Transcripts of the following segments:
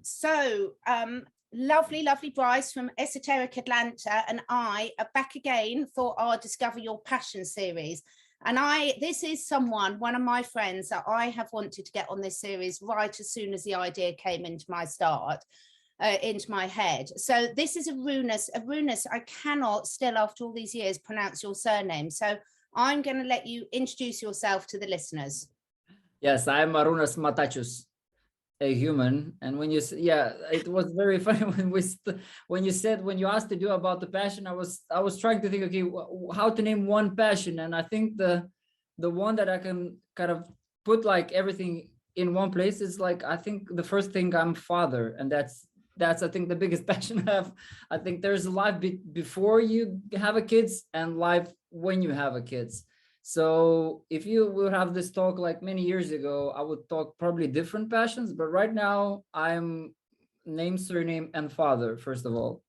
So, lovely Brice from Esoteric Atlanta and I are back again for our Discover Your Passion series. And this is one of my friends that I have wanted to get on this series right as soon as the idea came into my head. So this is Arunas. Arunas, I cannot still, after all these years, pronounce your surname. So I'm going to let you introduce yourself to the listeners. Yes, I'm Arunas Matacius, a human. And when you, yeah, it was very funny when you asked to do about the passion, I was trying to think, okay, how to name one passion. And I think the one that I can kind of put like everything in one place is like, I think the first thing, I'm father, and that's I think the biggest passion I have. I think there's a life before you have a kids and life when you have a kids. So if you will have this talk like many years ago, I would talk probably different passions, but right now I'm name, surname, and father, first of all.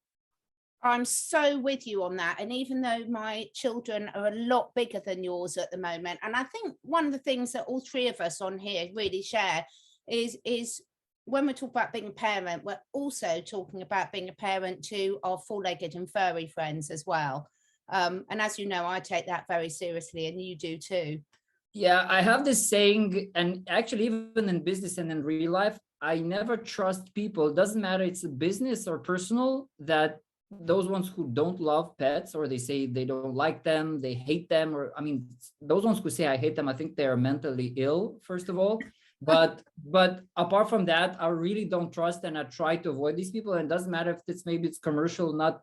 I'm so with you on that. And even though my children are a lot bigger than yours at the moment, and I think one of the things that all three of us on here really share is when we talk about being a parent, we're also talking about being a parent to our four-legged and furry friends as well. And as you know, I take that very seriously, and you do too. Yeah, I have this saying, and actually even in business and in real life, I never trust people. It doesn't matter it's a business or personal, that those ones who don't love pets, or they say they don't like them, they hate them, or I mean, those ones who say I hate them, I think they're mentally ill, first of all. But apart from that, I really don't trust, and I try to avoid these people. And it doesn't matter if maybe it's commercial, not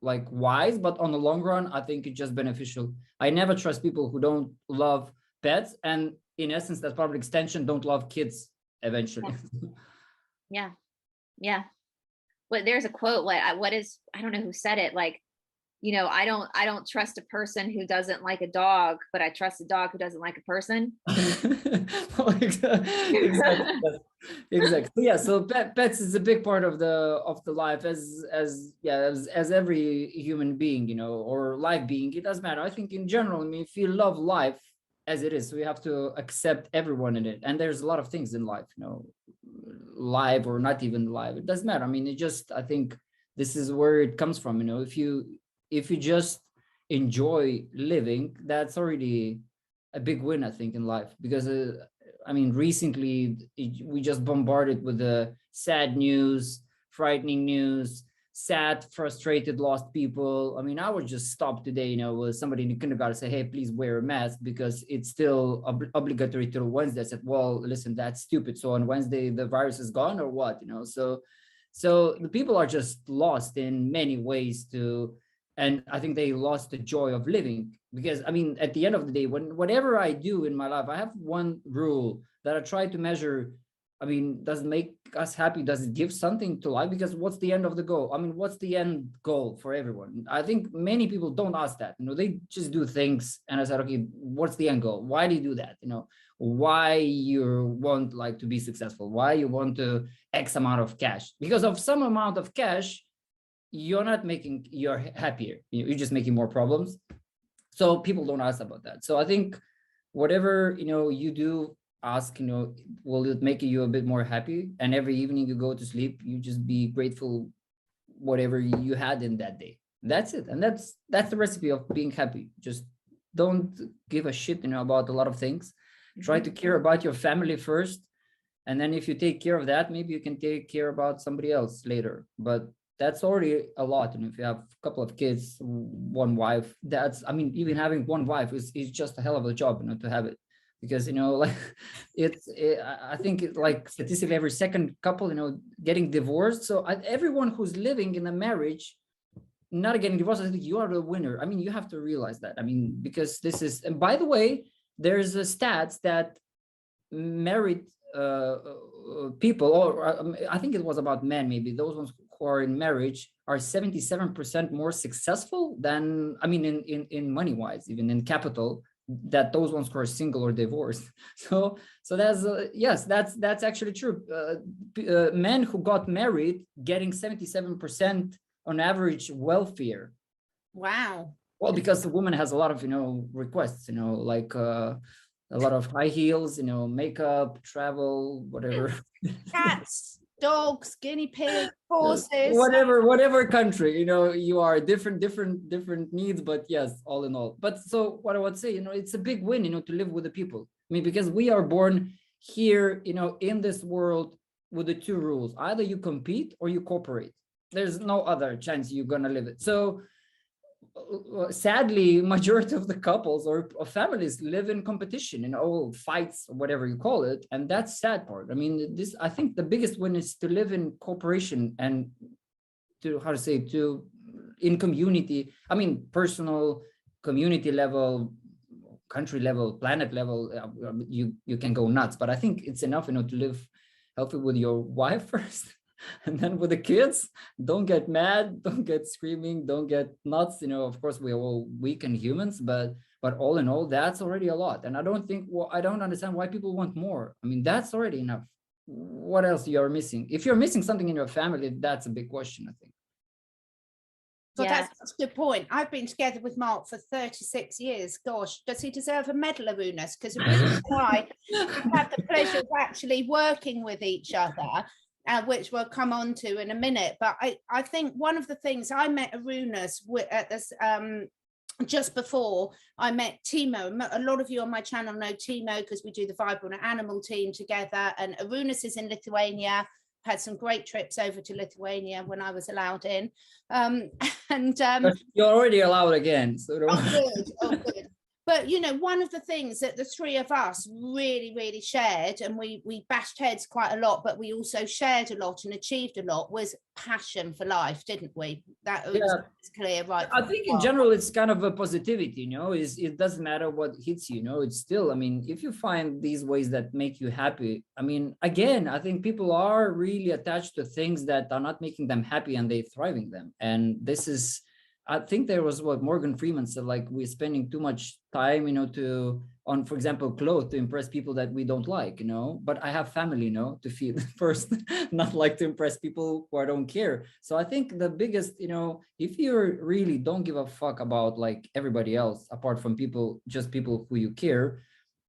like wise, but on the long run, I think it's just beneficial. I never trust people who don't love pets, and in essence, that's probably extension, don't love kids eventually. Yeah. Well, there's a quote, like, I don't know who said it, like, I don't trust a person who doesn't like a dog, but I trust a dog who doesn't like a person. Exactly. Yeah. So pets is a big part of the life, as every human being, or life being. It doesn't matter. I think in general, I mean, if you love life as it is, we have to accept everyone in it. And there's a lot of things in life, live or not even live. It doesn't matter. I mean, I think this is where it comes from. If you just enjoy living, that's already a big win, I think, in life. Because I mean, recently we just bombarded with the sad news, frightening news, sad, frustrated, lost people. I mean, I would just stop today, with somebody in the kindergarten, say, hey, please wear a mask, because it's still obligatory till Wednesday. I said, well, listen, that's stupid. So on Wednesday, the virus is gone or what, So the people are just lost in many ways and I think they lost the joy of living. Because I mean, at the end of the day, whatever I do in my life, I have one rule that I try to measure. I mean, does it make us happy? Does it give something to life? Because what's the end of the goal? I mean, what's the end goal for everyone? I think many people don't ask that. They just do things. And I said, okay, what's the end goal? Why do you do that? Why you want to be successful? Why you want to X amount of cash? Because of some amount of cash, you're happier. You're just making more problems. So people don't ask about that. So I think whatever, you do ask, will it make you a bit more happy? And every evening you go to sleep, you just be grateful whatever you had in that day. That's it. And that's the recipe of being happy. Just don't give a shit, about a lot of things. Try to care about your family first. And then if you take care of that, maybe you can take care about somebody else later. But that's already a lot. And if you have a couple of kids, one wife, even having one wife is just a hell of a job, to have it. Because, I think statistically every second couple, getting divorced. So everyone who's living in a marriage, not getting divorced, I think you are the winner. I mean, you have to realize that. I mean, because this is, and by the way, there's a stats that married people, or I think it was about men, maybe those ones who are in marriage are 77% more successful than, in money wise, even in capital, that those ones who are single or divorced. So that's yes, that's actually true. Men who got married getting 77% on average wealthier. Wow. Well, because the woman has a lot of requests, a lot of high heels, makeup, travel, whatever. dogs, guinea pigs, horses. whatever country, you know, you are different needs, but yes, all in all. But so what I would say, you know, it's a big win, you know, to live with the people. I mean, because we are born here, you know, in this world with the two rules: either you compete or you cooperate. There's no other chance you're gonna live it. So sadly, majority of the couples or families live in competition, in all fights or whatever you call it, and that's sad part. I mean, this, I think the biggest one is to live in cooperation and to, how to say, to in community. I mean, personal, community level, country level, planet level. You can go nuts, but I think it's enough, you know, to live healthy with your wife first. And then with the kids, don't get mad, don't get screaming, don't get nuts. You know, of course, we're all weakened humans, but all in all, that's already a lot. And I don't think, well, I don't understand why people want more. I mean, that's already enough. What else you're missing? If you're missing something in your family, that's a big question, I think. So that's a good point. I've been together with Mark for 36 years. Gosh, does he deserve a medal, Arunas? Because Arunas and I have had the pleasure of actually working with each other, which we'll come on to in a minute. But I think one of the things, I met Arunas at this, just before I met Timo. A lot of you on my channel know Timo because we do the Vibrant Animal team together. And Arunas is in Lithuania. Had some great trips over to Lithuania when I was allowed in. But you're already allowed again. So oh, good. But, you know, one of the things that the three of us really shared, and we bashed heads quite a lot, but we also shared a lot and achieved a lot, was passion for life, didn't we? That was clear, right? I think in general, it's kind of a positivity, you know, it doesn't matter what hits you, you know, it's still, I mean, if you find these ways that make you happy, I mean, again, I think people are really attached to things that are not making them happy and they thriving them. And this is, I think there was what Morgan Freeman said, like, we're spending too much time, you know, on, for example, clothes to impress people that we don't like, you know, but I have family, you know, to feed first, not like to impress people who I don't care. So I think the biggest, you know, if you really don't give a fuck about like everybody else, apart from people, just people who you care,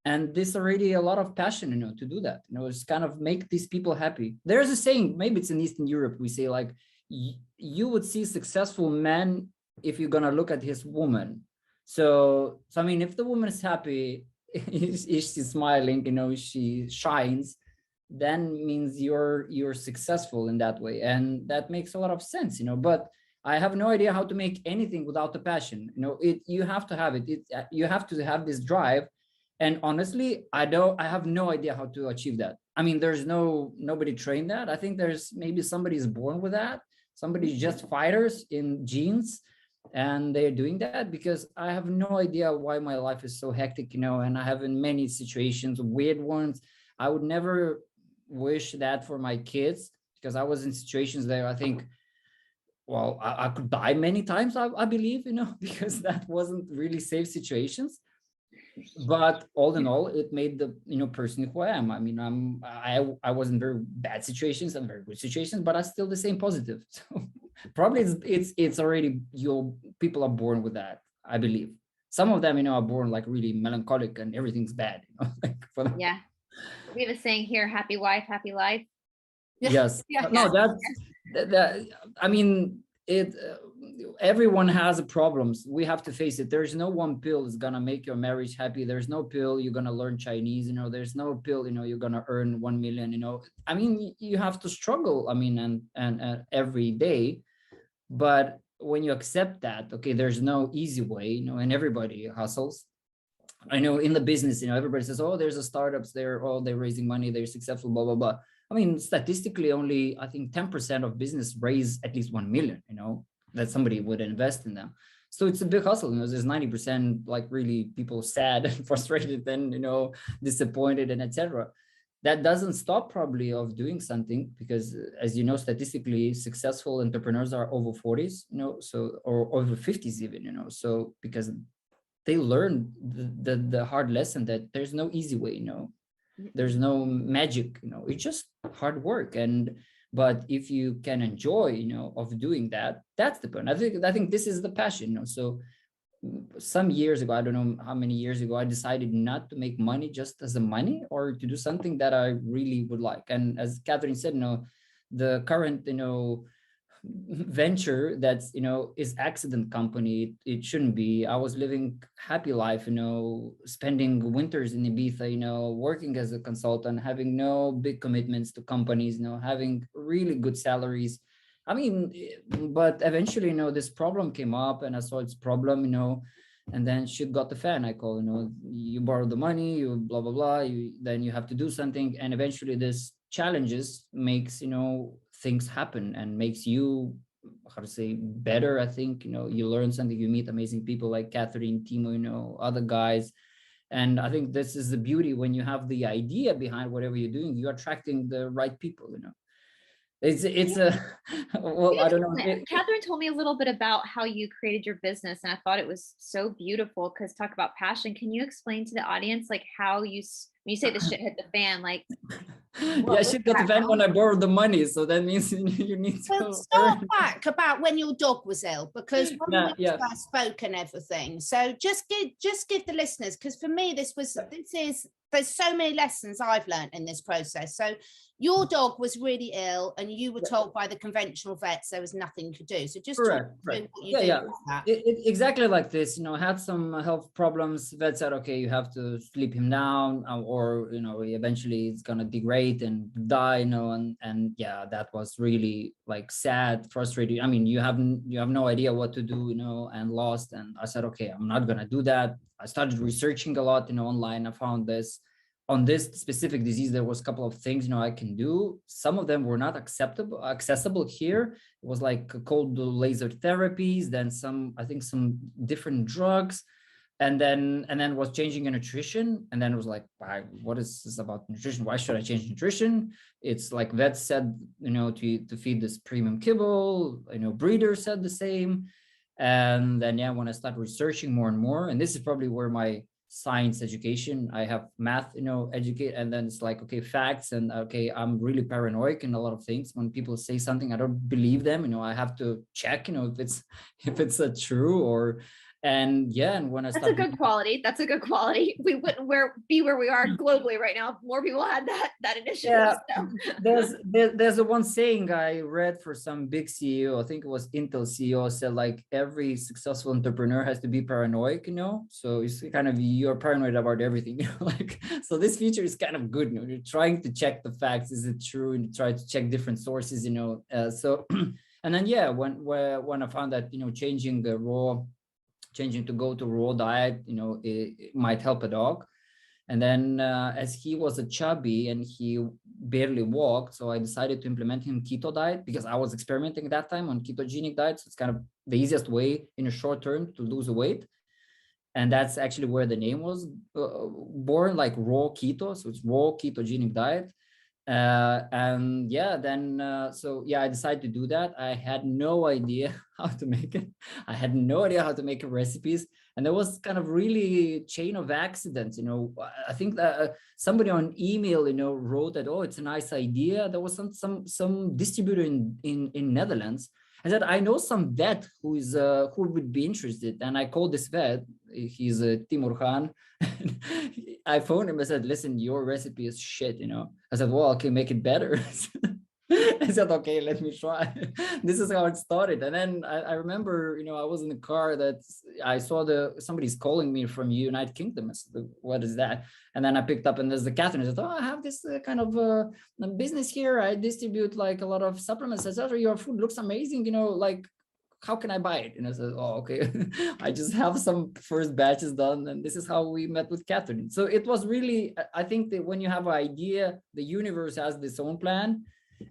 and there's already a lot of passion, you know, to do that, you know, it's kind of make these people happy. There's a saying, maybe it's in Eastern Europe, we say like, you would see successful men if you're gonna look at his woman. So I mean, if the woman is happy, if she's smiling, you know, she shines, then means you're successful in that way, and that makes a lot of sense, you know. But I have no idea how to make anything without the passion, you know. You have to have it. You have to have this drive, and honestly, I have no idea how to achieve that. I mean, there's nobody trained that. I think there's maybe somebody's born with that. Somebody's just fighters in genes, and they're doing that, because I have no idea why my life is so hectic, you know, and I have in many situations, weird ones. I would never wish that for my kids, because I was in situations there, I think, well, I could die many times, I believe, you know, because that wasn't really safe situations. But all in all, it made the, you know, person who I am. I mean, I was in very bad situations and very good situations, but I'm still the same positive. So probably it's already, your people are born with that, I believe. Some of them, you know, are born like really melancholic and everything's bad, you know, like for them. Yeah, we have a saying here: happy wife, happy life. Yes. No, that's that, I mean, everyone has problems. We have to face it. There's no one pill is gonna make your marriage happy. There's no pill you're gonna learn Chinese, you know. There's no pill, you know, you're gonna earn 1 million, you know. I mean, you have to struggle, I mean, and every day. But when you accept that, okay, there's no easy way, you know, and everybody hustles. I know in the business, you know, everybody says, oh, there's a startups there, oh, they're raising money, they're successful, blah blah blah. I mean, statistically, only I think 10% of business raise at least 1 million, you know, that somebody would invest in them. So it's a big hustle, you know. There's 90% like really people sad and frustrated and, you know, disappointed and etc. That doesn't stop probably of doing something, because as you know, statistically successful entrepreneurs are over 40s, you know, so, or over 50s even, you know, so because they learned the hard lesson that there's no easy way, you know. There's no magic, you know, it's just hard work. And but if you can enjoy, you know, of doing that, that's the point. I think this is the passion, you know. So some years ago, I don't know how many years ago, I decided not to make money just as a money, or to do something that I really would like. And as Catherine said, you know, the current, venture that's, is accident company. It shouldn't be. I was living happy life, spending winters in Ibiza, working as a consultant, having no big commitments to companies, having really good salaries. I mean, but eventually, this problem came up and I saw its problem, and then shit got the fan. I call, you borrow the money, you blah, blah, blah, then you have to do something. And eventually this challenges makes, things happen and makes you, how to say, better. I think, you learn something, you meet amazing people like Catherine, Timo, other guys. And I think this is the beauty when you have the idea behind whatever you're doing, you're attracting the right people, It's a well, I don't know. Catherine told me a little bit about how you created your business, and I thought it was so beautiful. Because talk about passion. Can you explain to the audience like how when you say the shit hit the fan, like? Yeah, shit got the fan when I borrowed the money, so that means you need to. Well, start back about when your dog was ill, because when we first spoke and everything. So just give the listeners, because for me there's so many lessons I've learned in this process. So your dog was really ill and you were told by the conventional vets there was nothing you could do. So just correct. Exactly like this, had some health problems. Vet said, okay, you have to sleep him down, or eventually it's gonna degrade and die, and yeah, that was really like sad, frustrating. I mean, you have no idea what to do, and lost. And I said, okay, I'm not gonna do that. I started researching a lot, online. I found this on this specific disease, there was a couple of things, I can do. Some of them were not accessible here. It was like cold laser therapies, then I think some different drugs, and then was changing in nutrition. And then it was like, what is this about nutrition? Why should I change nutrition? It's like vets said, to feed this premium kibble, breeder said the same. And then, when I started researching more and more, and this is probably where my science education, I have math, educate, and then it's like, okay, facts, and okay, I'm really paranoid in a lot of things. When people say something, I don't believe them, I have to check, if it's true or. And when I started, that's a good quality. We wouldn't be where we are globally right now if more people had that initiative. There's a one saying I read for some big CEO, I think it was Intel CEO, said like every successful entrepreneur has to be paranoid, so it's kind of, you're paranoid about everything, like, so this feature is kind of good, you're trying to check the facts, is it true, and try to check different sources, so and then when I found that changing to go to raw diet, it might help a dog. And then as he was a chubby and he barely walked, so I decided to implement him keto diet, because I was experimenting at that time on ketogenic diets. It's kind of the easiest way in a short term to lose weight. And that's actually where the name was born, like raw keto. So it's raw ketogenic diet. I decided to do that. I had no idea how to make it. I had no idea how to make recipes, and there was kind of really chain of accidents. I think that somebody on email, wrote that, oh, it's a nice idea. There was some distributor in Netherlands. I said, I know some vet who would be interested, and I called this vet. He's Timur Khan. I phoned him. I said, listen, your recipe is shit, I said, well, okay, make it better. I said, okay, let me try. This is how it started. And then I remember, I was in the car that I saw somebody's calling me from United Kingdom. I said, what is that? And then I picked up, and there's the Catherine. I said, oh, I have this kind of business here. I distribute like a lot of supplements. I said, your food looks amazing, like, how can I buy it? And I said, oh, okay. I just have some first batches done. And this is how we met with Catherine. So it was really, I think that when you have an idea, the universe has its own plan.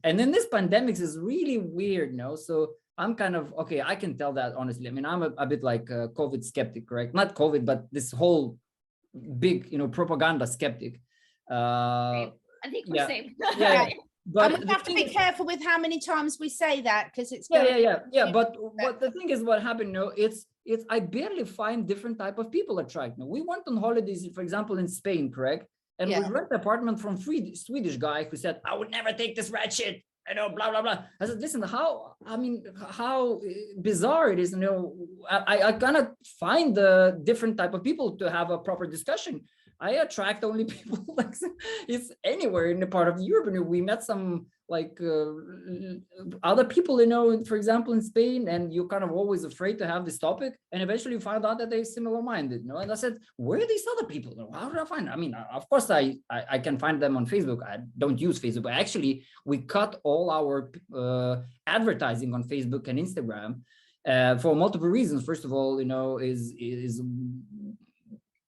And then this pandemic is really weird, So I'm kind of, okay, I can tell that honestly. I mean, I'm a bit like a COVID skeptic, correct? Not COVID, but this whole big, propaganda skeptic. I think we're same. But we have to be careful with how many times we say that, because it's But what the thing is, what happened, it's I barely find different type of people attractive. We went on holidays, for example, in Spain, correct? And we rent an apartment from Swedish guy who said, I would never take this rat shit, blah, blah, blah. I said, listen, how bizarre it is, I cannot find the different type of people to have a proper discussion. I attract only people like it's anywhere in the part of Europe. And we met some like other people, for example, in Spain, and you're kind of always afraid to have this topic. And eventually you find out that they're similar minded, And I said, where are these other people? How do I find them? I mean, of course, I can find them on Facebook. I don't use Facebook, but actually we cut all our advertising on Facebook and Instagram for multiple reasons. First of all,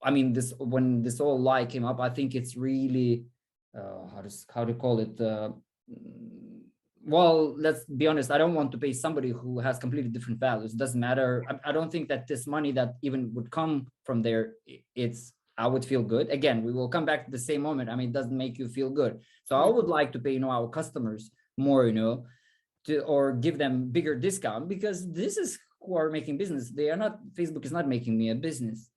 I mean, when this whole lie came up, I think it's really how to call it. Well, let's be honest. I don't want to pay somebody who has completely different values. It doesn't matter. I don't think that this money that even would come from there, I would feel good. Again, we will come back to the same moment. I mean, it doesn't make you feel good. So I would like to pay, our customers more, or give them bigger discount, because this is who are making business. They are not. Facebook is not making me a business,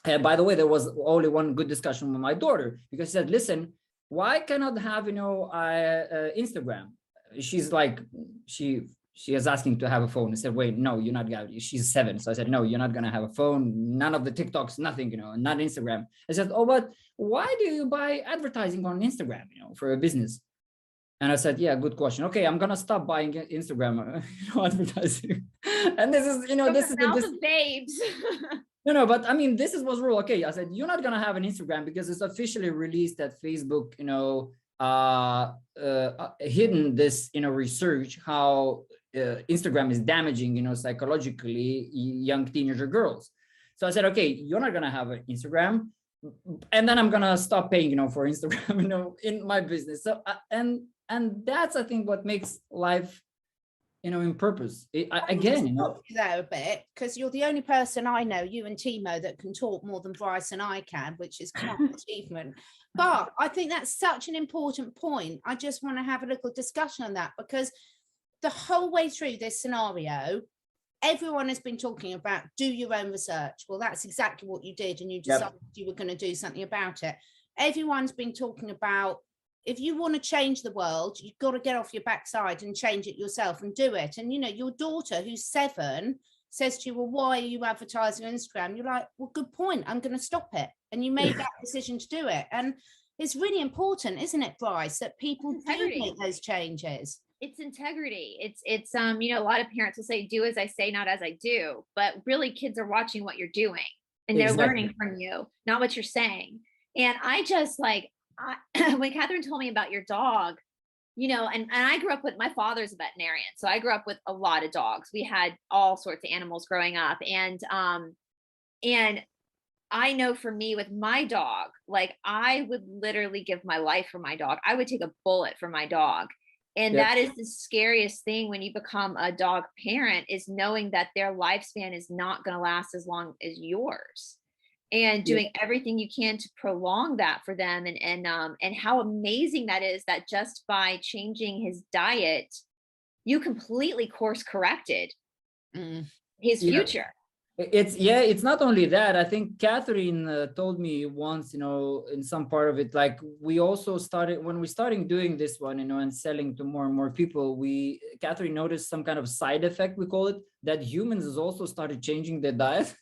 And by the way, there was only one good discussion with my daughter, because she said, listen, why cannot have, Instagram? She's like, she is asking to have a phone. I said, wait, no, you're not going to. She's 7. So I said, no, you're not going to have a phone. None of the TikToks, nothing, not Instagram. I said, oh, but why do you buy advertising on Instagram, for a business? And I said, yeah, good question. Okay, I'm going to stop buying Instagram advertising. And this is, this is the babes. No, but I mean, this was real. Okay, I said, you're not going to have an Instagram because it's officially released that Facebook, hidden this, research how Instagram is damaging, psychologically young teenager girls. So I said, okay, you're not going to have an Instagram. And then I'm going to stop paying, for Instagram, in my business. So, and that's, I think, what makes life in purpose. Again, there a bit, because you're the only person I know, you and Timo, that can talk more than Brice and I can, which is quite an achievement. But I think that's such an important point. I just want to have a little discussion on that, because the whole way through this scenario, everyone has been talking about do your own research. Well, that's exactly what you did, and you decided you were going to do something about it. Everyone's been talking about, if you want to change the world, you've got to get off your backside and change it yourself and do it. And, your daughter, who's 7, says to you, well, why are you advertising on Instagram? You're like, well, good point. I'm going to stop it. And you made that decision to do it. And it's really important, isn't it, Brice, that people do make those changes? It's integrity. It's a lot of parents will say, do as I say, not as I do. But really, kids are watching what you're doing, and they're learning from you, not what you're saying. And I just when Catherine told me about your dog, and I grew up with, my father's a veterinarian. So I grew up with a lot of dogs. We had all sorts of animals growing up. And I know for me with my dog, I would literally give my life for my dog. I would take a bullet for my dog. And that is the scariest thing when you become a dog parent, is knowing that their lifespan is not going to last as long as yours. And doing everything you can to prolong that for them, and how amazing that is, that just by changing his diet, you completely course corrected his future. It's not only that. I think Catherine told me once, in some part of it, we also started, when we started doing this one, and selling to more and more people, Catherine noticed some kind of side effect, we call it, that humans has also started changing their diet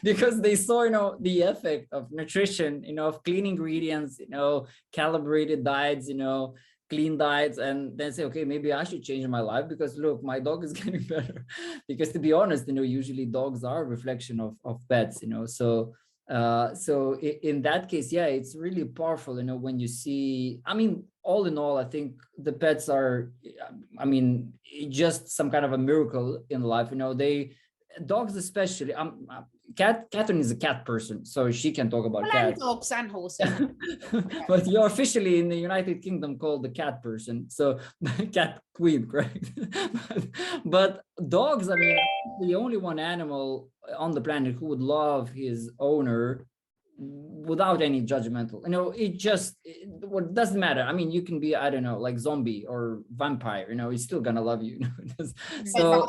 because they saw, the effect of nutrition, of clean ingredients, calibrated diets, clean diets, and then say, okay, maybe I should change my life, because look, my dog is getting better. Because to be honest, usually dogs are a reflection of pets, so in that case, it's really powerful, when you see, I mean, all in all, I think the pets are, just some kind of a miracle in life. Dogs especially, Catherine is a cat person, so she can talk about cats. Dogs and horses. But you're officially in the United Kingdom called the cat person, so cat queen, correct? but dogs, the only one animal on the planet who would love his owner without any judgmental. It doesn't matter. You can be, I don't know, like zombie or vampire, he's still gonna love you. So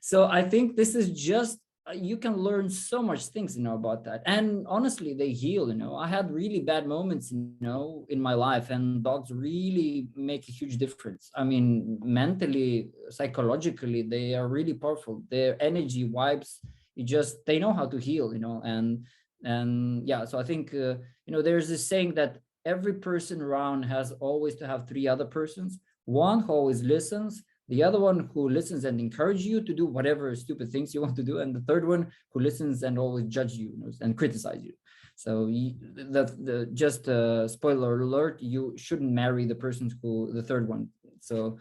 so I think this is just, you can learn so much things, about that. And honestly, they heal, I had really bad moments, in my life, and dogs really make a huge difference. Mentally, psychologically, they are really powerful. Their energy vibes, they know how to heal, and And yeah, so I think, there's this saying that every person around has always to have three other persons. One who always listens, the other one who listens and encourage you to do whatever stupid things you want to do, and the third one who listens and always judge you, and criticize you. So just spoiler alert, you shouldn't marry the person who the third one. So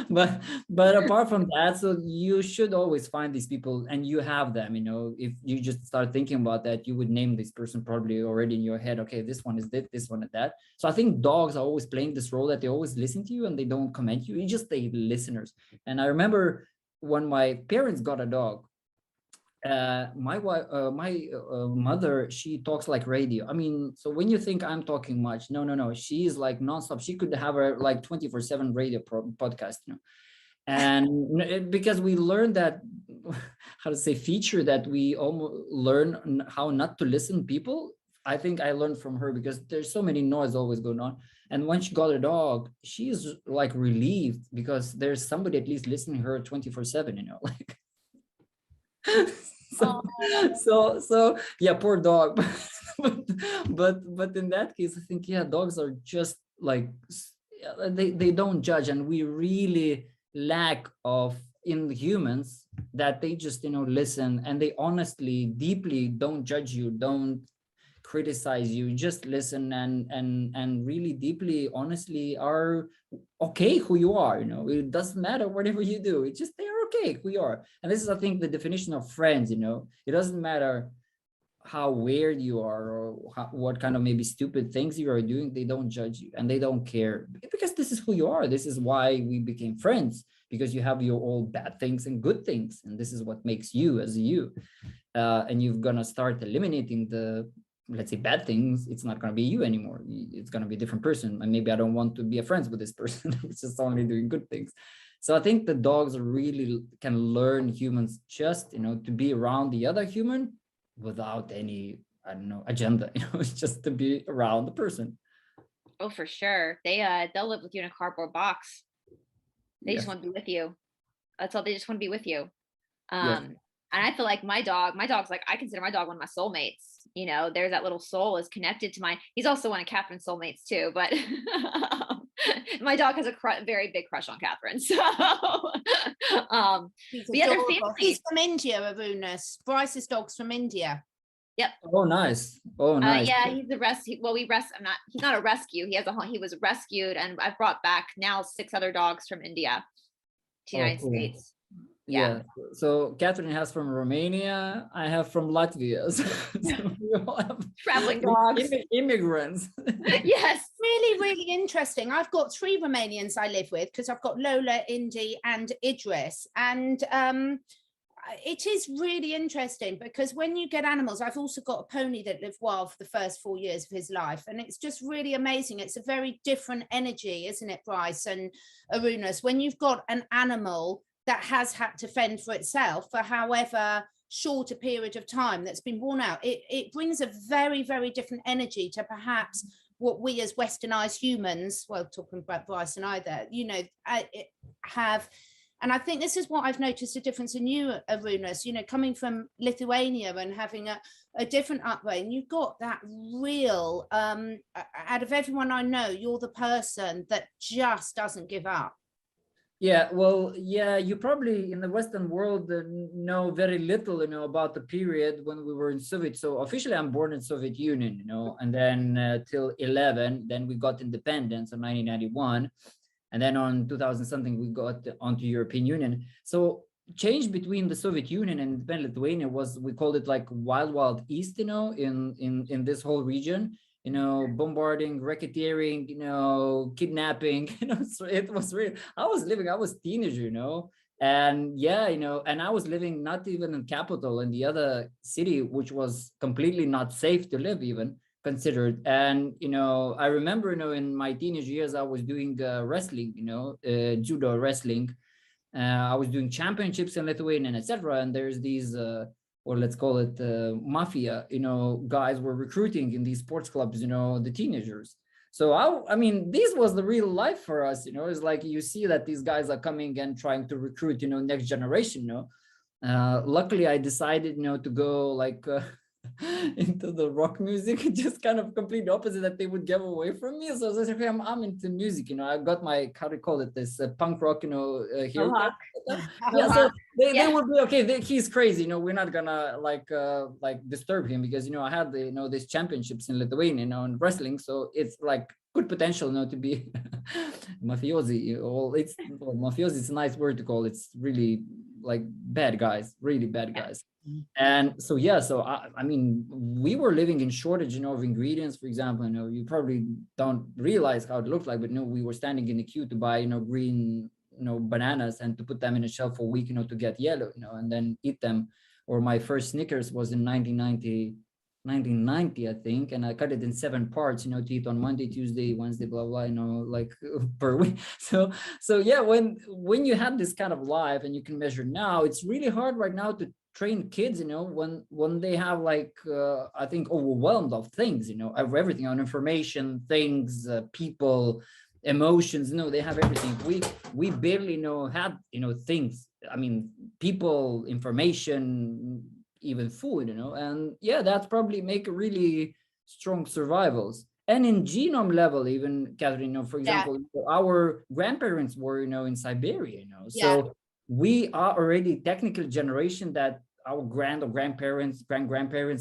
but apart from that, so you should always find these people, and you have them. If you just start thinking about that, you would name this person probably already in your head. Okay, this one is this one is that. So I think dogs are always playing this role, that they always listen to you and they don't comment you. It's just they listeners. And I remember when my parents got a dog, my mother, she talks like radio. I mean, so when you think I'm talking much, no, she is like nonstop. She could have a like 24/7 radio podcast, and because we learned that, how to say, feature that we almost learn how not to listen to people. I think I learned from her, because there's so many noise always going on. And when she got a dog, she's like relieved, because there's somebody at least listening to her 24/7, like. So yeah, poor dog. but in that case, I think, yeah, dogs are just like, they don't judge, and we really lack of in the humans that they just listen, and they honestly, deeply don't judge you, don't criticize you, just listen, and really deeply, honestly, are okay who you are. It doesn't matter whatever you do, it's just they're okay who you are. And this is, I think, the definition of friends. It doesn't matter how weird you are, or what kind of maybe stupid things you are doing. They don't judge you, and they don't care, because this is who you are. This is why we became friends, because you have your all bad things and good things, and this is what makes you as you. And you're gonna start eliminating the, let's say, bad things. It's not going to be you anymore. It's going to be a different person. And maybe I don't want to be friends with this person. It's just only doing good things. So I think the dogs really can learn humans just, to be around the other human without any, I don't know, agenda. It's just to be around the person. Oh, for sure. They'll live with you in a cardboard box. They just want to be with you. That's all. They just want to be with you. And I feel like my dog's like, I consider my dog one of my soulmates. There's that little soul is connected to mine. He's also one of Catherine's soulmates too, but my dog has a very big crush on Catherine. So the other family. He's from India, Arunas. Brice's dog's from India. Yep. Oh, nice. Oh, nice. Yeah, he's a rescue. Well, he's not a rescue. He was rescued, and I've brought back now 6 other dogs from India to the United States. Yeah. So Catherine has from Romania. I have from Latvia. So we all have traveling dogs. Immigrants. Yes. Really, really interesting. I've got 3 Romanians I live with, because I've got Lola, Indy, and Idris. And it is really interesting, because when you get animals, I've also got a pony that lived wild for the first 4 years of his life. And it's just really amazing. It's a very different energy, isn't it, Brice and Arunas? When you've got an animal that has had to fend for itself for however short a period of time, that's been worn out, it brings a very, very different energy to perhaps what we as westernized humans, well, talking about Brice and I there, have. And I think this is what I've noticed a difference in you, Arunas, coming from Lithuania and having a different upbringing. You've got that real, out of everyone I know, you're the person that just doesn't give up. Yeah, well, yeah, you probably in the Western world know very little, about the period when we were in Soviet. So officially, I'm born in Soviet Union, and then till 11, then we got independence in 1991, and then on 2000 something we got onto European Union. So change between the Soviet Union and independent Lithuania was, we called it like wild east, in this whole region. Bombarding, racketeering, kidnapping, so it was really, I was teenager, and yeah, and I was living not even in capital, in the other city, which was completely not safe to live, even considered. And, I remember, in my teenage years, I was doing wrestling, judo wrestling. I was doing championships in Lithuania, and etc. And there's these, or let's call it mafia, guys were recruiting in these sports clubs, the teenagers. So I mean, this was the real life for us, it's like you see that these guys are coming and trying to recruit, next generation, luckily I decided, to go like into the rock music, just kind of complete opposite that they would give away from me. So I was like, okay, I'm into music, I got my, how do you call it, this punk rock, haircut. Yeah, so they would be okay. He's crazy, we're not gonna like disturb him, because I had the these championships in Lithuania, in wrestling, so it's like good potential, to be mafiosi. Mafiosi is a nice word to call. It's really like bad guys, really bad guys. And so yeah, so I mean, we were living in shortage, of ingredients. For example, you probably don't realize how it looked like, but we were standing in the queue to buy green bananas, and to put them in a shelf for a week, to get yellow, and then eat them. Or my first Snickers was in 1990, I think, and I cut it in 7 parts, to eat on Monday, Tuesday, Wednesday, blah blah, like per week. So yeah, when you have this kind of life and you can measure now, it's really hard right now to train kids, when they have like I think overwhelmed of things, of everything, on information, things, people, emotions, they have everything. We barely had things, I mean, people, information, even food, and yeah, that's probably make really strong survivals. And in genome level, even, Catherine, for example, our grandparents were in Siberia, so we are already technical generation that our grandparents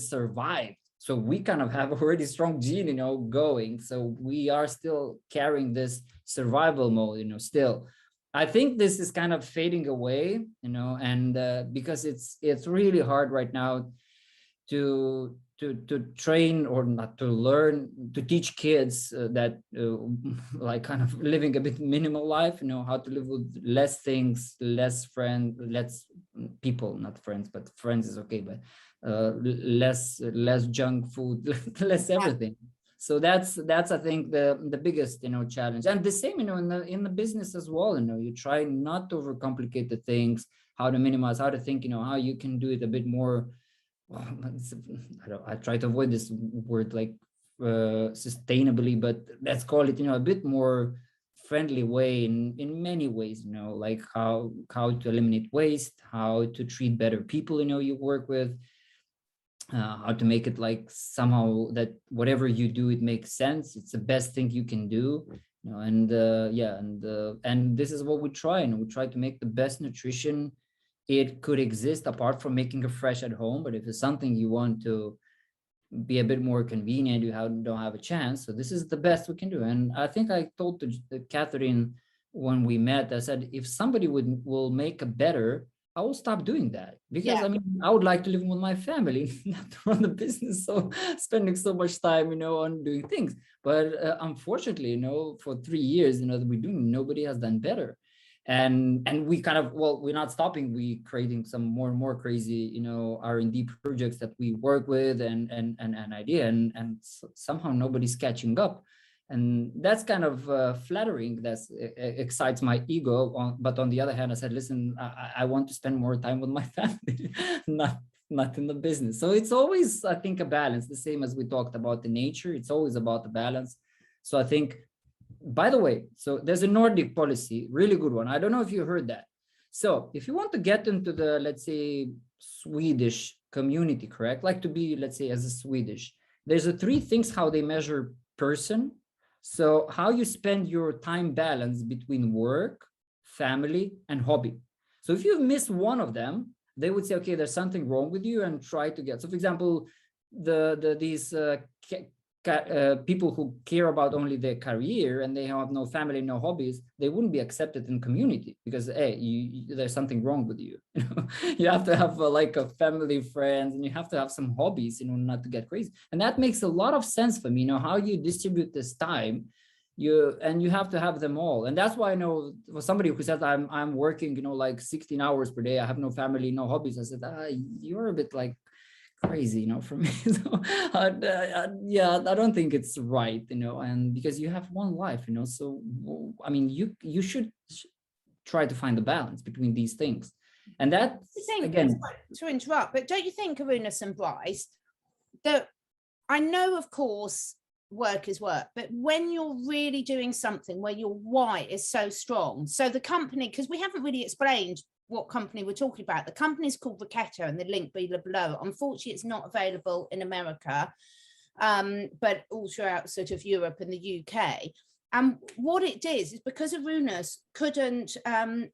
survived. So we kind of have already strong gene, going. So we are still carrying this survival mode, still. I think this is kind of fading away, and because it's really hard right now to train, or not to learn, to teach kids that like kind of living a bit minimal life, how to live with less things, less people, not friends, but friends is okay, but less junk food, less everything. So that's I think the biggest challenge. And the same in the business as well. You try not to overcomplicate the things, how to minimize, how to think, how you can do it a bit more. I try to avoid this word like sustainably, but let's call it a bit more friendly way in many ways, like how to eliminate waste, how to treat better people you work with, how to make it like somehow that whatever you do, it makes sense, it's the best thing you can do, and and this is what we try, and we try to make the best nutrition it could exist, apart from making it fresh at home. But if it's something you want to be a bit more convenient, you don't have a chance, so this is the best we can do. And I think I told to Catherine when we met, I said, if somebody will make a better, I will stop doing that, because I mean, I would like to live with my family, not to run the business, so spending so much time, on doing things. But unfortunately, for 3 years, that we're doing, nobody has done better. And we kind of, well, we're not stopping, we creating some more and more crazy, R&D projects that we work with and idea, and somehow nobody's catching up. And that's kind of flattering. That's excites my ego. But on the other hand, I said, listen, I want to spend more time with my family, not in the business. So it's always, I think, a balance. The same as we talked about the nature. It's always about the balance. So I think, by the way, so there's a Nordic policy, really good one. I don't know if you heard that. So if you want to get into the, let's say, Swedish community, correct? Like to be, let's say, as a Swedish, there's 3 things how they measure person. So how you spend your time balance between work, family, and hobby. So if you miss one of them, they would say, okay, there's something wrong with you, and try to get. So for example, these people who care about only their career and they have no family, no hobbies, they wouldn't be accepted in community, because there's something wrong with you. You have to have like a family, friends, and you have to have some hobbies, not to get crazy. And that makes a lot of sense for me, how you distribute this time, you have to have them all. And that's why I know for somebody who says I'm working, like 16 hours per day, I have no family, no hobbies, I said, you're a bit like crazy, for me. So yeah, I don't think it's right, and because you have one life, so I mean, you should try to find the balance between these things. And that, again, to interrupt, but don't you think, Arunas and Brice, that I know, of course, work is work, but when you're really doing something where your why is so strong, so the company, because we haven't really explained what company we're talking about. The company is called Rocketo, and the link below. Unfortunately, it's not available in America, but all throughout sort of Europe and the UK. And what it did is, because Arunas couldn't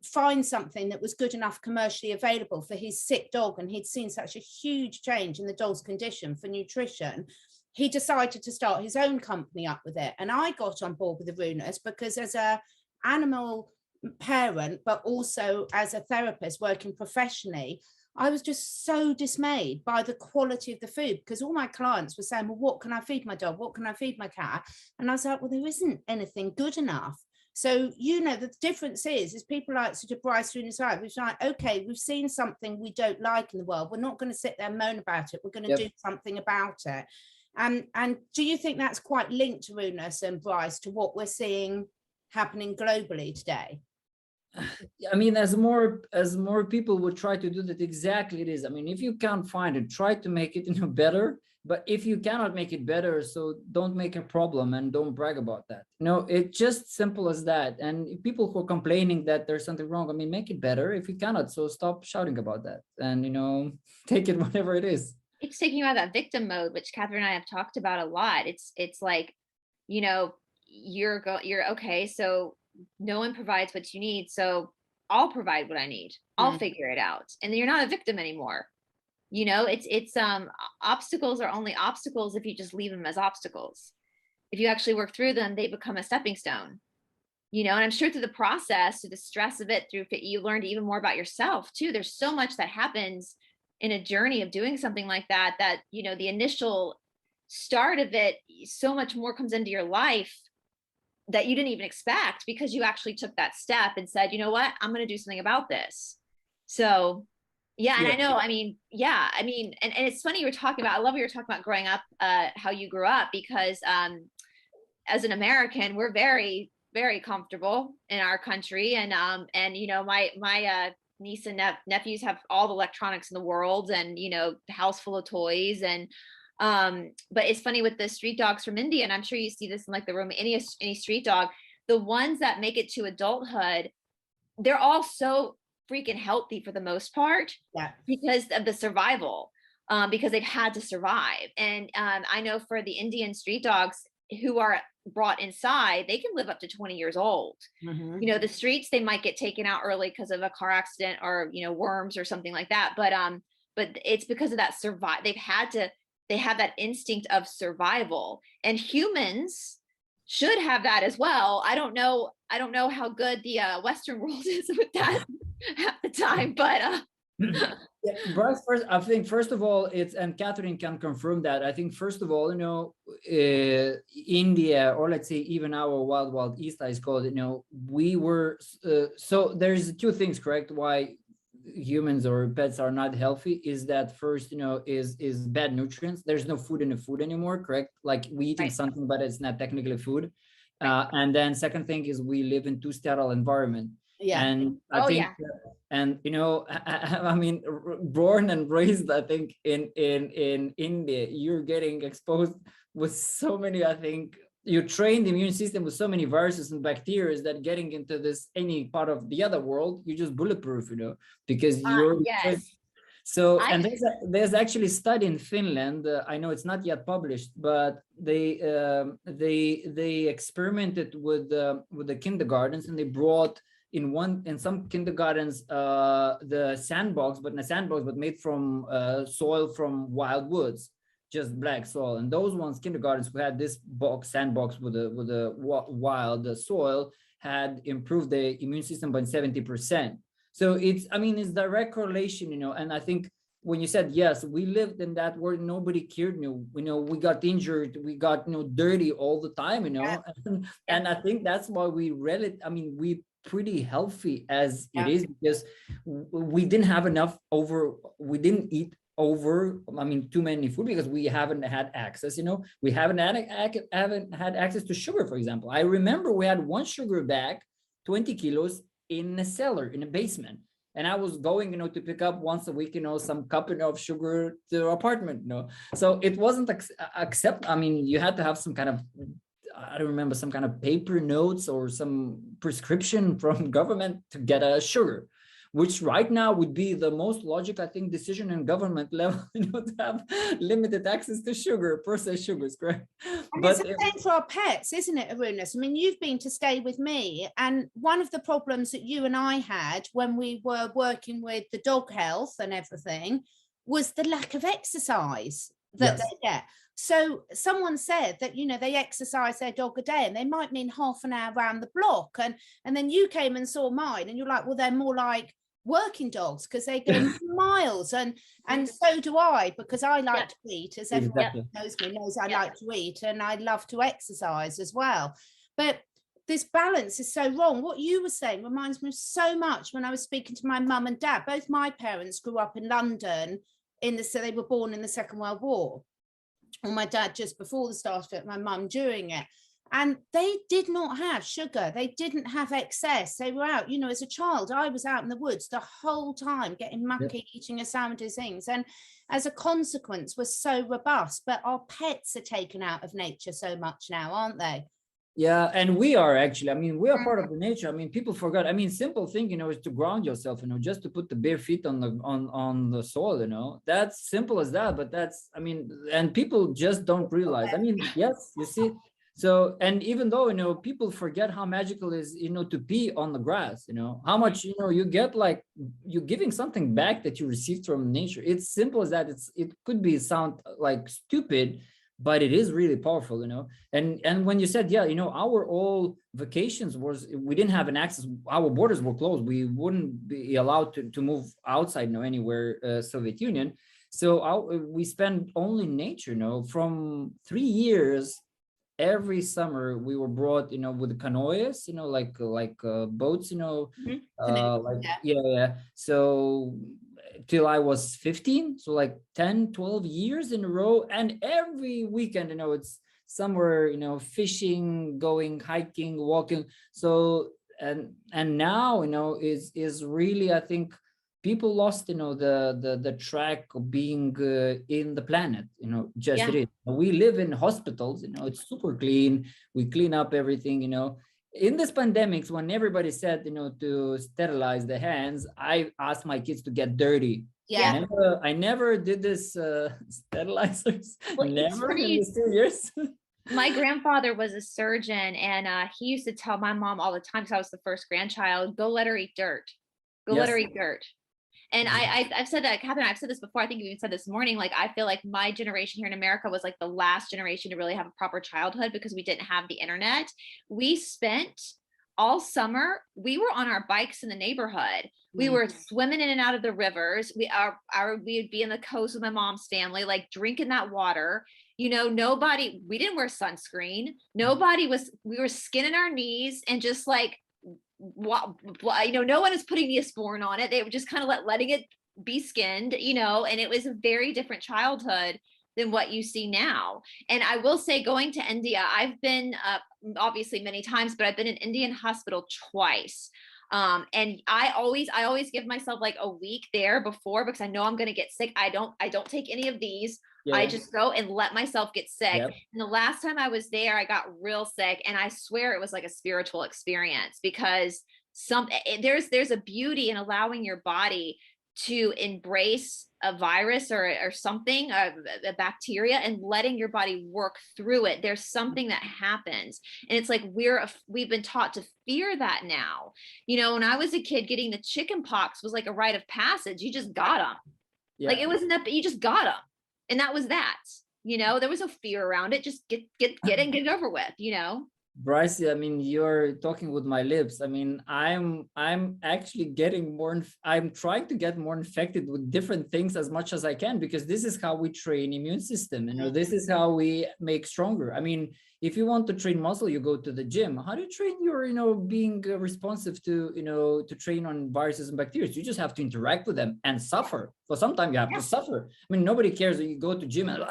find something that was good enough commercially available for his sick dog, and he'd seen such a huge change in the dog's condition for nutrition, he decided to start his own company up with it. And I got on board with Arunas because, as a animal parent, but also as a therapist working professionally, I was just so dismayed by the quality of the food, because all my clients were saying, well, what can I feed my dog? What can I feed my cat? And I was like, well, there isn't anything good enough. So, you know, the difference is people like sort of Brice Atlanta, who's like, okay, we've seen something we don't like in the world. We're not going to sit there and moan about it. We're going to do something about it. And do you think that's quite linked to Arunas and Brice to what we're seeing happening globally today? I mean, as more people would try to do that, exactly it is. I mean, if you can't find it, try to make it, you know, better. But if you cannot make it better, so don't make a problem and don't brag about that. You know, it's just simple as that. And people who are complaining that there's something wrong, I mean, make it better if you cannot. So stop shouting about that, and, you know, take it whatever it is. It's taking you out of that victim mode, which Catherine and I have talked about a lot. It's like, you know, you're okay, so no one provides what you need, so I'll provide what I need. I'll figure it out. And then you're not a victim anymore. You know, it's obstacles are only obstacles if you just leave them as obstacles. If you actually work through them, they become a stepping stone. You know, and I'm sure through the process, through the stress of it, you learned even more about yourself too. There's so much that happens in a journey of doing something like that, you know, the initial start of it, so much more comes into your life that you didn't even expect, because you actually took that step and said, you know what, I'm going to do something about this. So yeah. And I know, I mean, and it's funny, you were talking about, I love what you were talking about growing up, how you grew up, because as an American, we're very, very comfortable in our country. And you know, my niece and nephews have all the electronics in the world, and, you know, the house full of toys. And but it's funny with the street dogs from India, and I'm sure you see this in like the room, any street dog, the ones that make it to adulthood, they're all so freaking healthy for the most part, because of the survival, because they've had to survive. And I know for the Indian street dogs who are brought inside, they can live up to 20 years old. You know, the streets, they might get taken out early because of a car accident or, you know, worms or something like that. But it's because of that they have that instinct of survival, and humans should have that as well. I don't know how good the Western world is with that at the time, but Brice, I think first of all, and Catherine can confirm that. I think first of all, you know, India, or let's say even our wild East, is called, you know, we were so there's two things, correct, why humans or pets are not healthy. Is that first, you know, is bad nutrients. There's no food in the food anymore, correct? Like we eating something, but it's not technically food. And then second thing is we live in too sterile environment. And I think and, you know, I mean, born and raised, I think in India, you're getting exposed with so many, I think you train the immune system with so many viruses and bacteria that getting into this any part of the other world, you're just bulletproof, you know, because you're so. And there's actually a study in Finland. I know it's not yet published, but they experimented with the kindergartens, and they brought in some kindergartens the sandbox, but made from soil from wild woods, just black soil. And those ones, kindergartens who had this sandbox with the wild soil, had improved the immune system by 70%. So it's direct correlation, you know. And I think when you said, yes, we lived in that world, nobody cared, you know, we got injured, we got, you know, dirty all the time, you know. And I think that's why we pretty healthy as it is, because we didn't have enough we didn't eat too many food, because we haven't had access, you know. We haven't had access to sugar, for example. I remember we had one sugar bag, 20 kilos in a cellar, in a basement. And I was going, you know, to pick up once a week, you know, some cup of sugar to the apartment, you know. So it wasn't you had to have some kind of, I don't remember, some kind of paper notes or some prescription from government to get a sugar. which right now would be the most logical, I think, decision in government level, to have limited access to sugar, processed sugars, correct? And But it's the same for our pets, isn't it, Arunas? I mean, you've been to stay with me, and one of the problems that you and I had when we were working with the dog health and everything was the lack of exercise that they get. So someone said that, they exercise their dog a day, and they might mean half an hour around the block. And then you came and saw mine, and you're like, well, they're more like working dogs because they go miles, and so do I, because I like to eat, as everyone knows me knows I like to eat, and I love to exercise as well. But this balance is so wrong. What you were saying reminds me so much when I was speaking to my mum and dad. Both my parents grew up in London, so they were born in the Second World War. Or my dad just before the start of it, my mum during it. And they did not have sugar. They didn't have excess. They were out, as a child, I was out in the woods the whole time getting mucky, eating a sandwich of things. And as a consequence, we're so robust. But our pets are taken out of nature so much now, aren't they? Yeah, and we are actually, I mean, we are part of the nature. I mean, people forgot. I mean, simple thing, is to ground yourself, just to put the bare feet on the soil, that's simple as that. But that's, I mean, and people just don't realize. I mean, yes, you see. So, and even though, people forget how magical it is, to pee on the grass, how much, you get, like, you're giving something back that you received from nature. It's simple as that. It could sound like stupid, but it is really powerful, and when you said, our all vacations we didn't have an access, our borders were closed, we wouldn't be allowed to move outside, anywhere, Soviet Union. So we spend only nature, from 3 years. Every summer we were brought, with canoes, like boats, So till I was 15, so like 10, 12 years in a row. And every weekend, it's somewhere, fishing, going, hiking, walking. So, and now, is really, I think, people lost, the track of being in the planet, just it is. We live in hospitals, it's super clean. We clean up everything, In this pandemics, when everybody said, to sterilize the hands, I asked my kids to get dirty. Yeah. I never did this sterilizers. Well, never in these 2 years. My grandfather was a surgeon, and he used to tell my mom all the time, because I was the first grandchild, go let her eat dirt. Go let her eat dirt. And I've said that, Catherine, I've said this before, I think you even said this morning, like, I feel like my generation here in America was like the last generation to really have a proper childhood because we didn't have the internet. We spent all summer, we were on our bikes in the neighborhood. We were swimming in and out of the rivers. We'd be in the coast with my mom's family, like drinking that water. We didn't wear sunscreen. We were skinning our knees and just like, no one is putting Neosporin on it. They were just kind of letting it be skinned, and it was a very different childhood than what you see now. And I will say, going to India, I've been obviously many times, but I've been in Indian hospital twice. And I always give myself like a week there before, because I know I'm going to get sick. I don't take any of these. I just go and let myself get sick. And the last time I was there, I got real sick, and I swear it was like a spiritual experience, because there's a beauty in allowing your body to embrace a virus or something, a bacteria, and letting your body work through it. There's something that happens, and it's like we've been taught to fear that now. When I was a kid, getting the chicken pox was like a rite of passage. You just got them. Like, it wasn't that, you just got them. And that was that, there was no fear around it. Just get it and get it over with, Brice, I mean, you're talking with my lips. I mean, I'm actually I'm trying to get more infected with different things as much as I can, because this is how we train immune system. This is how we make stronger. I mean, if you want to train muscle, you go to the gym. How do you train your, being responsive to, to train on viruses and bacteria? You just have to interact with them and suffer. So sometimes you have to suffer. I mean, nobody cares when you go to gym and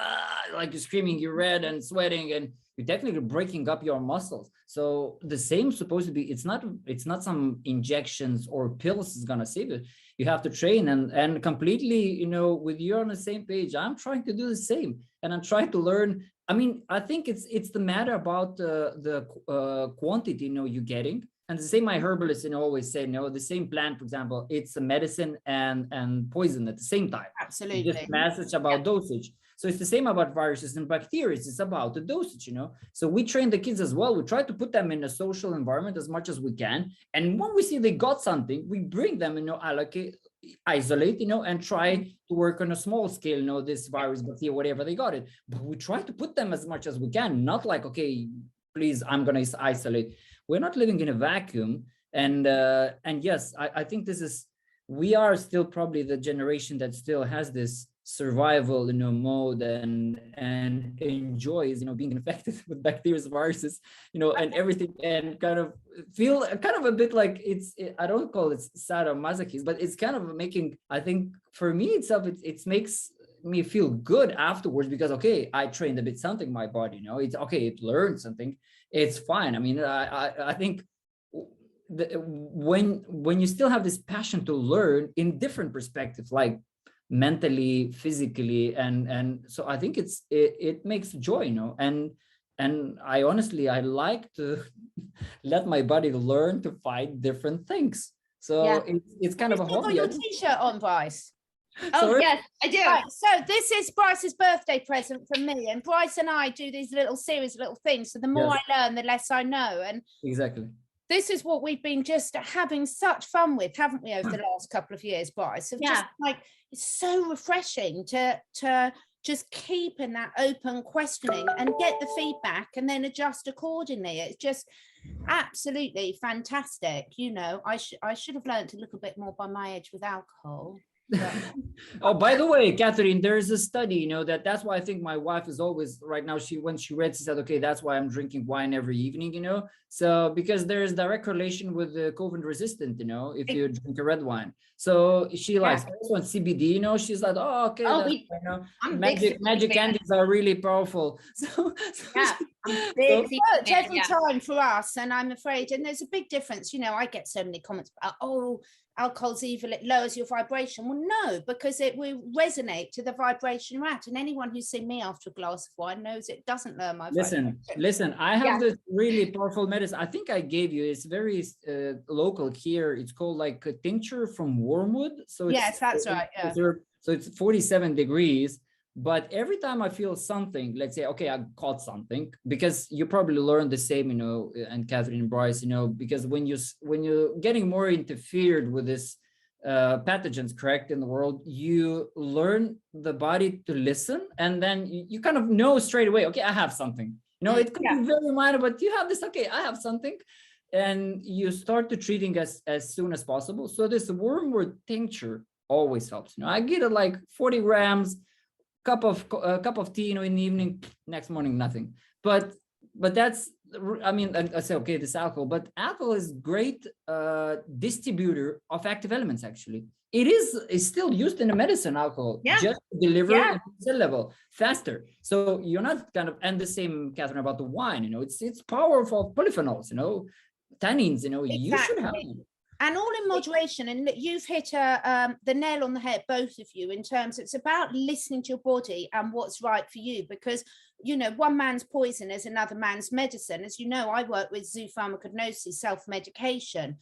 like you're screaming, you're red and sweating, and you're technically breaking up your muscles. So the same supposed to be, it's not some injections or pills is going to save it. You have to train and completely, with you on the same page. I'm trying to do the same, and I'm trying to learn. I mean, I think it's the matter about the quantity, you're getting. And the same, my herbalist, always say, the same plant, for example, it's a medicine and poison at the same time. Absolutely. It's just message about dosage. So it's the same about viruses and bacteria. It's about the dosage, So we train the kids as well. We try to put them in a social environment as much as we can. And when we see they got something, we bring them, allocate, isolate, and try to work on a small scale, this virus, bacteria, whatever they got it. But we try to put them as much as we can, not like, okay, please, I'm going to isolate. We're not living in a vacuum. And yes, I think we are still probably the generation that still has this survival, mode and enjoys, being infected with bacteria, viruses, and everything, and kind of feel kind of a bit like I don't call it sadomasochism, but it's kind of making, I think for me itself, it makes me feel good afterwards, because okay, I trained a bit something, my body, it's okay, it learned something, it's fine. I mean, I think when you still have this passion to learn in different perspectives, like mentally, physically, and so I think it makes joy, and I honestly, I like to let my body learn to fight different things. So it's kind of a hobby. You got your t-shirt on, Brice. Oh, yes, I do. Right, so this is Brice's birthday present from me, and Brice and I do these little series, little things. So the more I learn, the less I know. And exactly, this is what we've been just having such fun with, haven't we, over the last couple of years, Brice? Just like, it's so refreshing to just keep in that open questioning and get the feedback and then adjust accordingly. It's just absolutely fantastic. I should have learned a little bit more by my age with alcohol. Oh, by the way, Catherine, there is a study, that's why I think my wife is always right now. When she read, she said, okay, that's why I'm drinking wine every evening, so because there is direct correlation with the COVID resistant, if you drink a red wine. So she likes also on CBD, she's like, oh, okay, magic candies are really powerful. So I'm big. Every time for us, and I'm afraid, and there's a big difference. I get so many comments about, oh, alcohol's evil, it lowers your vibration. Well, no, because it will resonate to the vibration you're at. And anyone who's seen me after a glass of wine knows it doesn't lower my vibration. Listen, I have this really powerful medicine. I think I gave you, it's very local here. It's called like a tincture from wormwood. So yes, that's right. Yeah. So it's 47 degrees. But every time I feel something, let's say, okay, I caught something, because you probably learned the same, and Catherine and Brice, because when you're getting more interfered with this pathogens, correct, in the world, you learn the body to listen, and then you kind of know straight away, okay, I have something. It could be very minor, but you have this, okay, I have something, and you start to treating as soon as possible. So this wormwood tincture always helps. I get it like 40 grams. Cup of tea, in the evening, next morning, nothing. But that's, I mean, I say, okay, this alcohol, but alcohol is great distributor of active elements. Actually, it's still used in the medicine, alcohol, just to deliver at cell level faster. So you're not kind of, and the same, Catherine, about the wine, it's powerful polyphenols, tannins, exactly. You should have them. And all in moderation. And you've hit the nail on the head, both of you, in terms it's about listening to your body and what's right for you, because one man's poison is another man's medicine. As you know, I work with zoopharmacognosis, self-medication.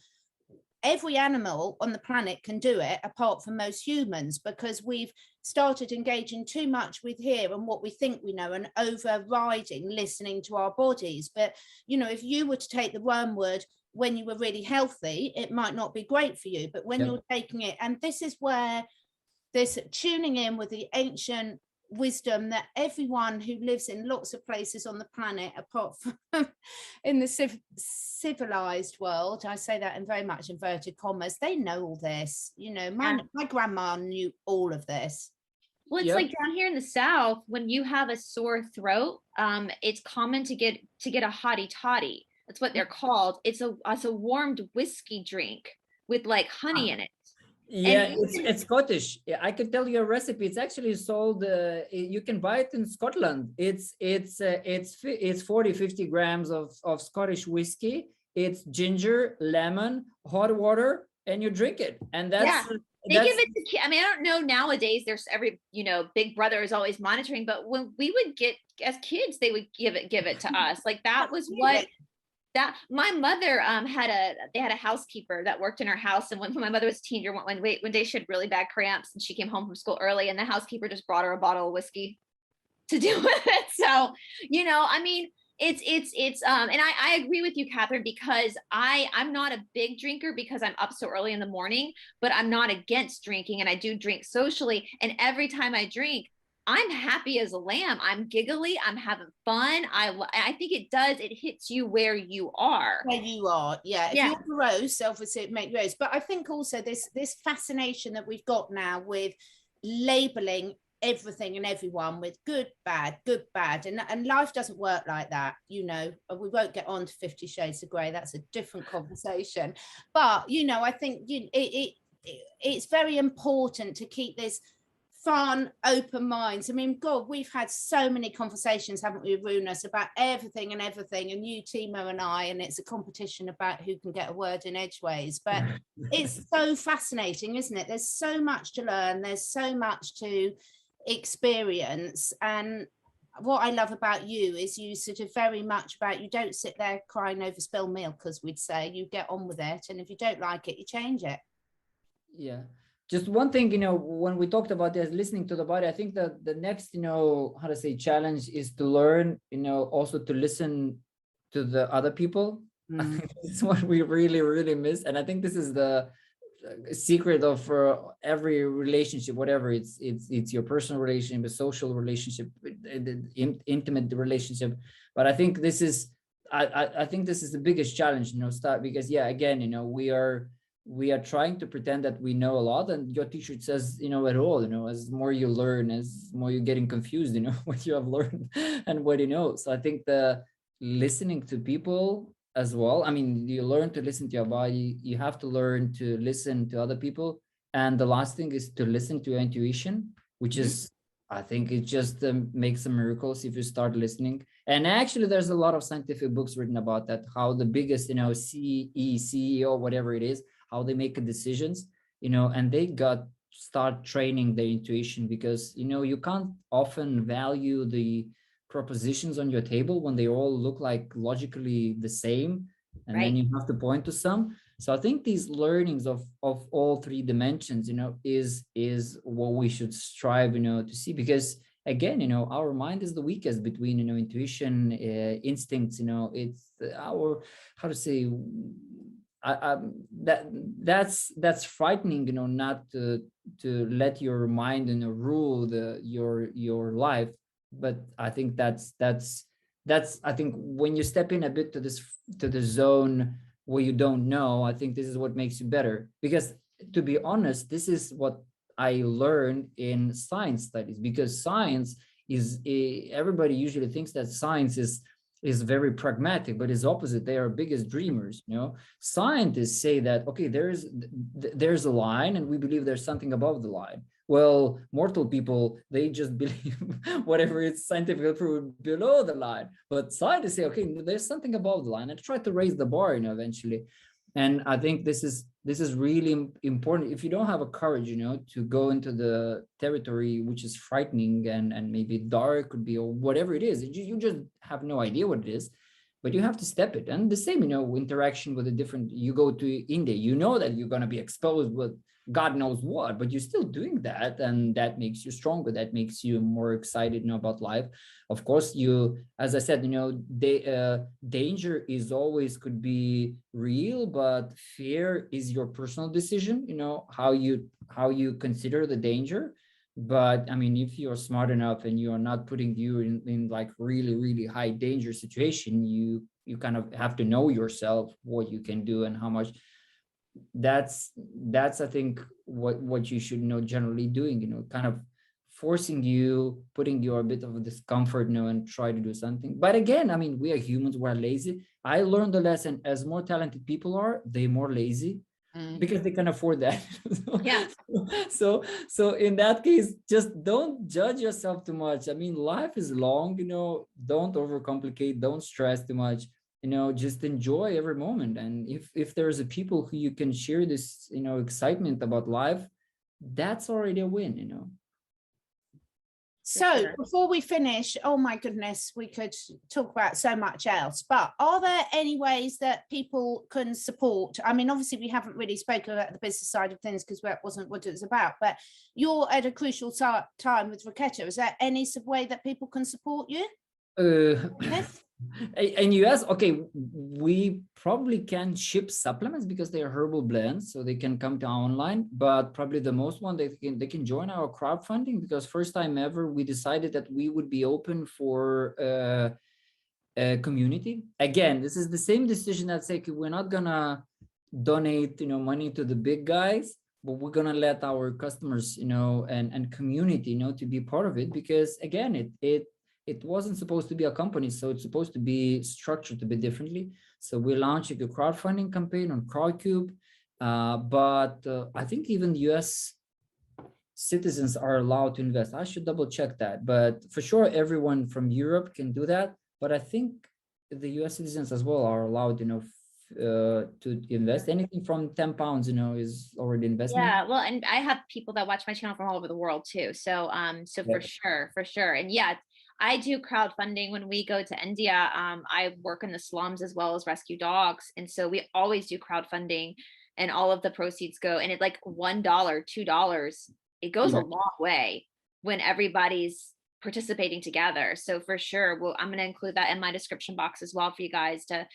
Every animal on the planet can do it, apart from most humans, because we've started engaging too much with here and what we think we know, and overriding listening to our bodies. But if you were to take the wormwood when you were really healthy, it might not be great for you, but when you're taking it, and this is where this tuning in with the ancient wisdom that everyone who lives in lots of places on the planet, apart from in the civilized world, I say that in very much inverted commas, they know all this. My grandma knew all of this. Well, it's like down here in the South, when you have a sore throat, it's common to get a hottie toddy. That's what they're called. It's a warmed whiskey drink with like honey in it. Yeah, it's Scottish. I could tell you a recipe. It's actually sold. You can buy it in Scotland. It's 40-50 grams of Scottish whiskey. It's ginger, lemon, hot water, and you drink it. And that's they give it to kids. I mean, I don't know nowadays. There's Big Brother is always monitoring. But when we would get as kids, they would give it to us. Like that was what That my mother they had a housekeeper that worked in her house, and when my mother was a teenager, one day she had really bad cramps and she came home from school early, and the housekeeper just brought her a bottle of whiskey to do with it. So, you know, I mean, it's and I agree with you, Catherine, because I'm not a big drinker because I'm up so early in the morning, but I'm not against drinking, and I do drink socially, and every time I drink, I'm happy as a lamb. I'm giggly. I'm having fun. I think it hits you where you are. Where you are, yeah. If Yeah. you're gross, obviously it makes gross. But I think also this fascination that we've got now with labeling everything and everyone with good, bad, and life doesn't work like that. You know, we won't get on to 50 Shades of Grey. That's a different conversation. But you know, I think it's very important to keep this fun, open minds. I mean, God, we've had so many conversations, haven't we, Arunas, about everything, and you, Timo, and I, and it's a competition about who can get a word in edgeways. But it's so fascinating, isn't it? There's so much to learn. There's so much to experience. And what I love about you is you sort of very much about, you don't sit there crying over spilled milk, as we'd say. You get on with it, and if you don't like it, you change it. Yeah. Just one thing, you know, when we talked about this, listening to the body, I think that the next, you know, how to say, challenge is to learn, you know, also to listen to the other people. I think it's what we really, really miss. And I think this is the secret of every relationship, whatever it's your personal relationship, a social relationship, intimate relationship. But I think this is, I think this is the biggest challenge, you know, because yeah, again, you know, we are trying to pretend that we know a lot, and your t-shirt says, you know, at all, you know, as more you learn, as more you're getting confused, you know, what you have learned and what you know. So I think the listening to people as well, I mean, you learn to listen to your body, you have to learn to listen to other people. And the last thing is to listen to your intuition, which is, I think it just makes some miracles if you start listening. And actually, there's a lot of scientific books written about that, how the biggest, you know, CEO, whatever it is, how they make decisions, you know, and they start training their intuition, because, you know, you can't often value the propositions on your table when they all look like logically the same, and Right. then you have to point to some. So I think these learnings of all three dimensions, you know, is what we should strive, you know, to see, because again, you know, our mind is the weakest between, you know, intuition, instincts, you know, it's our, how to say, that's frightening, you know, not to let your mind, you know, rule your life. But I think that's I think when you step in a bit to the zone where you don't know, I think this is what makes you better. Because to be honest, this is what I learned in science studies, because science is everybody usually thinks that science is very pragmatic, but it's opposite. They are biggest dreamers, you know. Scientists say that, okay, there's a line, and we believe there's something above the line. Well, mortal people, they just believe whatever is scientifically proven below the line. But scientists say, okay, there's something above the line, and try to raise the bar, you know, eventually. And I think this is really important. If you don't have a courage, you know, to go into the territory which is frightening and maybe dark could be, or whatever it is, you just have no idea what it is, but you have to step it. And the same, you know, interaction with a different, you go to India, you know that you're going to be exposed with God knows what, but you're still doing that, and that makes you stronger. That makes you more excited, you know, about life. Of course, you, as I said, you know, danger is always could be real, but fear is your personal decision. You know, how you consider the danger. But I mean, if you're smart enough and you are not putting you in like really, really high danger situation, you kind of have to know yourself, what you can do and how much. That's I think what you should know generally doing, you know, kind of forcing you, putting you a bit of a discomfort, you know, and try to do something. But again, I mean, we are humans, we're lazy. I learned the lesson, as more talented people are, they're more lazy because they can afford that. Yeah. So in that case, just don't judge yourself too much. I mean, life is long, you know, don't overcomplicate, don't stress too much. You know, just enjoy every moment. And if there's a people who you can share this, you know, excitement about life, that's already a win, you know. So sure. before we finish, oh my goodness, we could talk about so much else, but are there any ways that people can support? I mean, obviously we haven't really spoken about the business side of things because that wasn't what it was about, but you're at a crucial time with Rocketo. Is there any way that people can support you? Yes. In US, okay, we probably can ship supplements because they are herbal blends, so they can come to online. But probably the most one they can join our crowdfunding, because first time ever we decided that we would be open for a community. Again, this is the same decision that say we're not gonna donate money to the big guys, but we're gonna let our customers and community to be part of it, because again it wasn't supposed to be a company, so it's supposed to be structured a bit differently. So we're launching a crowdfunding campaign on Crowdcube, but I think even the US citizens are allowed to invest. I should double check that, but for sure everyone from Europe can do that. But I think the US citizens as well are allowed, to invest. Anything from £10, is already investment. Yeah, well, and I have people that watch my channel from all over the world too. So, for sure. And yeah, I do crowdfunding when we go to India. I work in the slums as well as rescue dogs. And so we always do crowdfunding, and all of the proceeds go, and it's like $1, $2. It goes a long way when everybody's participating together. So for sure, I'm going to include that in my description box as well for you guys to,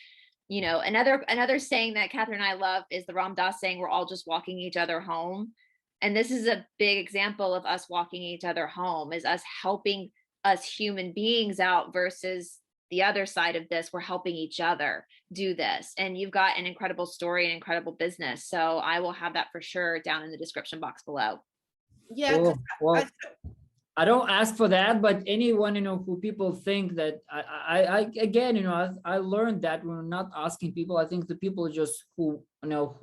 another saying that Catherine and I love is the Ram Dass saying, we're all just walking each other home. And this is a big example of us walking each other home, is us helping us human beings out versus the other side of this. We're helping each other do this. And you've got an incredible story and incredible business. So I will have that for sure down in the description box below. Yeah. Well, I don't ask for that, but anyone, who people think that I again, I learned that we're not asking people. I think the people just who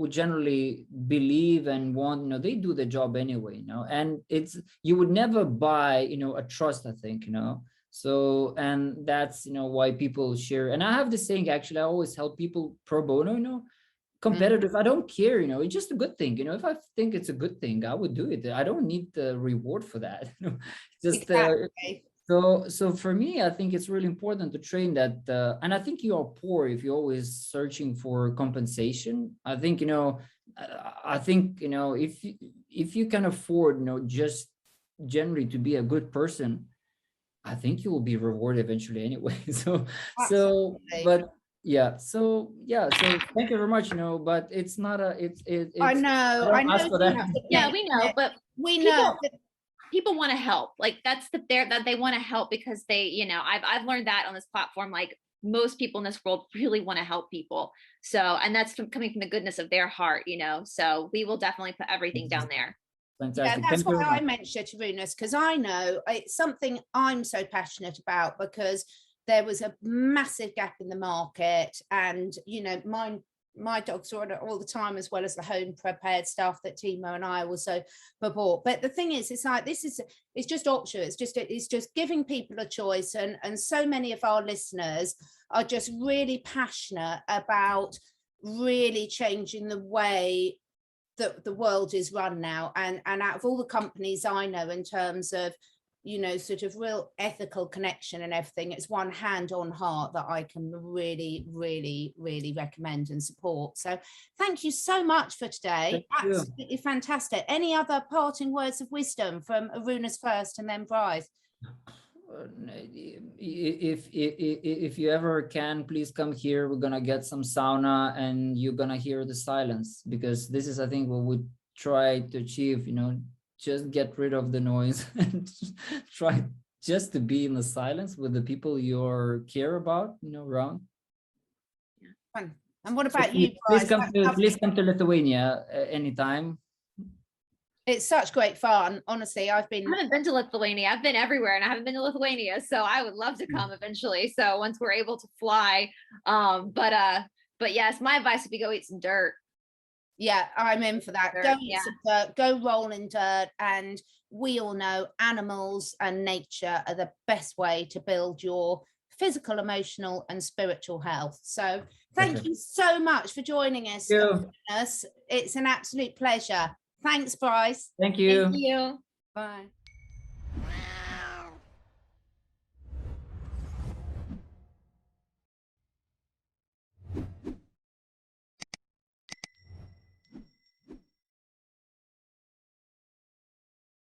generally believe and want, they do the job anyway, and you would never buy, a trust, I think, so, and that's, why people share. And I have this saying, actually, I always help people pro bono, competitive. I don't care, it's just a good thing. If I think it's a good thing, I would do it. I don't need the reward for that. Just exactly. So for me, I think it's really important to train that, and I think you are poor if you're always searching for compensation. I think if you can afford, just generally to be a good person, I think you will be rewarded eventually anyway. So thank you very much. But it's not I know yeah, we know, but we know people want to help. Like that's that they want to help because they, I've learned that on this platform, like most people in this world really want to help people. So, and that's coming from the goodness of their heart, so we will definitely put everything down there. Fantastic. Yeah, that's why I mentioned it, Arunas, because I know it's something I'm so passionate about, because there was a massive gap in the market, and my dogs are on it all the time, as well as the home prepared stuff that Timo and I also bought. But the thing is, it's like it's just optional. It's just giving people a choice, and so many of our listeners are just really passionate about really changing the way that the world is run now. And out of all the companies I know, in terms of sort of real ethical connection and everything, it's one hand on heart that I can really, really, really recommend and support. So thank you so much for today. Absolutely fantastic. Any other parting words of wisdom from Arunas first and then Brice? If you ever can, please come here. We're gonna get some sauna and you're gonna hear the silence, because this is, I think, what we try to achieve, just get rid of the noise and try just to be in the silence with the people you care about, around. Fun. And what about you, Brice? Please come to Lithuania anytime. It's such great fun. Honestly, I haven't been to Lithuania. I've been everywhere and I haven't been to Lithuania. So I would love to come eventually. So once we're able to fly, but yes, my advice would be go eat some dirt. Yeah, I'm in for that. Go eat some dirt, go roll in dirt. And we all know animals and nature are the best way to build your physical, emotional, and spiritual health. So thank you so much for joining us. It's an absolute pleasure. Thanks, Brice. Thank you. Thank you. Bye.